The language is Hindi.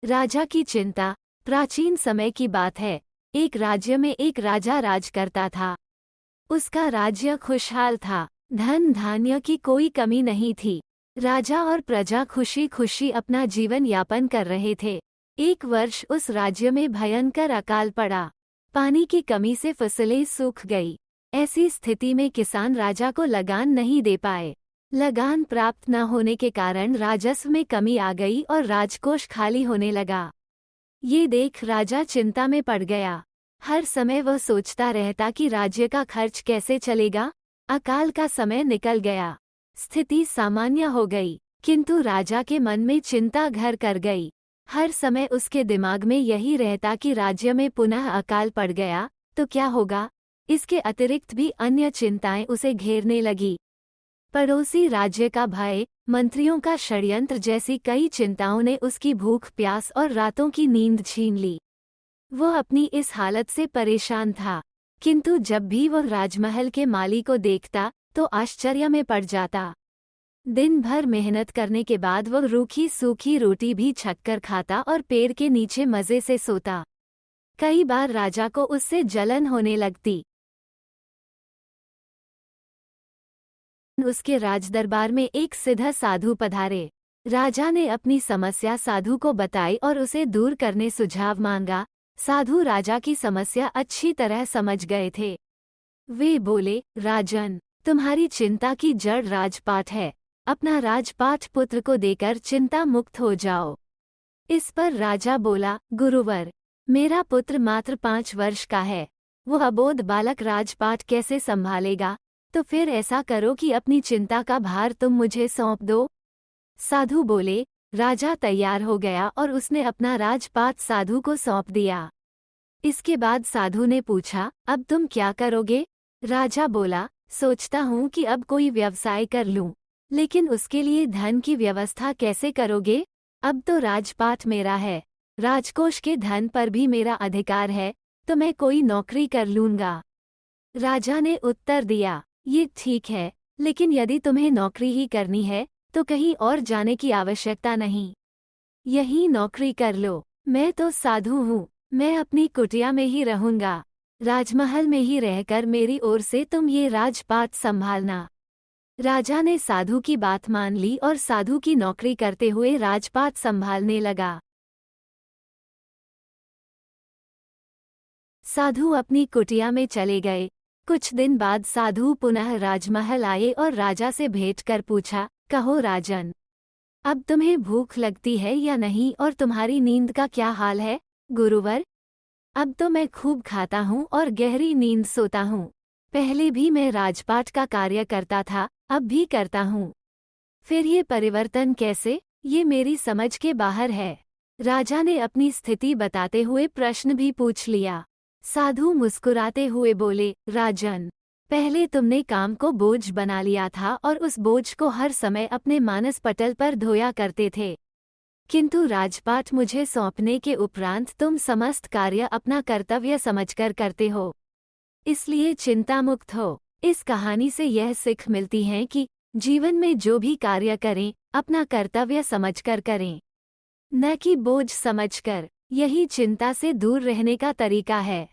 राजा की चिंता। प्राचीन समय की बात है। एक राज्य में एक राजा राज करता था। उसका राज्य खुशहाल था। धन धान्य की कोई कमी नहीं थी। राजा और प्रजा खुशी खुशी अपना जीवन यापन कर रहे थे। एक वर्ष उस राज्य में भयंकर अकाल पड़ा। पानी की कमी से फसलें सूख गई। ऐसी स्थिति में किसान राजा को लगान नहीं दे पाए। लगान प्राप्त न होने के कारण राजस्व में कमी आ गई और राजकोष खाली होने लगा। ये देख राजा चिंता में पड़ गया। हर समय वह सोचता रहता कि राज्य का खर्च कैसे चलेगा। अकाल का समय निकल गया। स्थिति सामान्य हो गई, किंतु राजा के मन में चिंता घर कर गई। हर समय उसके दिमाग में यही रहता कि राज्य में पुनः अकाल पड़ गया तो क्या होगा। इसके अतिरिक्त भी अन्य चिंताएं उसे घेरने लगी। पड़ोसी राज्य का भय, मंत्रियों का षड्यंत्र जैसी कई चिंताओं ने उसकी भूख प्यास और रातों की नींद छीन ली। वह अपनी इस हालत से परेशान था, किंतु जब भी वह राजमहल के माली को देखता तो आश्चर्य में पड़ जाता। दिन भर मेहनत करने के बाद वह रूखी सूखी रोटी भी छककर खाता और पेड़ के नीचे मजे से सोता। कई बार राजा को उससे जलन होने लगती। उसके राजदरबार में एक सिद्ध साधु पधारे। राजा ने अपनी समस्या साधु को बताई और उसे दूर करने सुझाव मांगा। साधु राजा की समस्या अच्छी तरह समझ गए थे। वे बोले, राजन, तुम्हारी चिंता की जड़ राजपाट है। अपना राजपाट पुत्र को देकर चिंता मुक्त हो जाओ। इस पर राजा बोला, गुरुवर, मेरा पुत्र मात्र 5 वर्ष का है। वह अबोध बालक राजपाट कैसे संभालेगा। तो फिर ऐसा करो कि अपनी चिंता का भार तुम मुझे सौंप दो। साधु बोले। राजा तैयार हो गया और उसने अपना राजपाट साधु को सौंप दिया। इसके बाद साधु ने पूछा, अब तुम क्या करोगे। राजा बोला, सोचता हूँ कि अब कोई व्यवसाय कर लूं, लेकिन उसके लिए धन की व्यवस्था कैसे करोगे। अब तो राजपाट मेरा है, राजकोष के धन पर भी मेरा अधिकार है, तो मैं कोई नौकरी कर लूंगा। राजा ने उत्तर दिया, ये ठीक है, लेकिन यदि तुम्हें नौकरी ही करनी है तो कहीं और जाने की आवश्यकता नहीं। यही नौकरी कर लो। मैं तो साधु हूँ, मैं अपनी कुटिया में ही रहूंगा। राजमहल में ही रहकर मेरी ओर से तुम ये राजपाट संभालना। राजा ने साधु की बात मान ली और साधु की नौकरी करते हुए राजपाट संभालने लगा। साधु अपनी कुटिया में चले गए। कुछ दिन बाद साधु पुनः राजमहल आए और राजा से भेंट कर पूछा, कहो राजन, अब तुम्हें भूख लगती है या नहीं और तुम्हारी नींद का क्या हाल है। गुरुवर, अब तो मैं खूब खाता हूँ और गहरी नींद सोता हूँ। पहले भी मैं राजपाट का कार्य करता था, अब भी करता हूँ। फिर ये परिवर्तन कैसे, ये मेरी समझ के बाहर है। राजा ने अपनी स्थिति बताते हुए प्रश्न भी पूछ लिया। साधु मुस्कुराते हुए बोले, राजन, पहले तुमने काम को बोझ बना लिया था और उस बोझ को हर समय अपने मानस पटल पर धोया करते थे, किंतु राजपाट मुझे सौंपने के उपरांत तुम समस्त कार्य अपना कर्तव्य समझकर करते हो, इसलिए चिंता मुक्त हो। इस कहानी से यह सीख मिलती है कि जीवन में जो भी कार्य करें अपना कर्तव्य समझकर करें, न कि बोझ समझकर। यही चिंता से दूर रहने का तरीका है।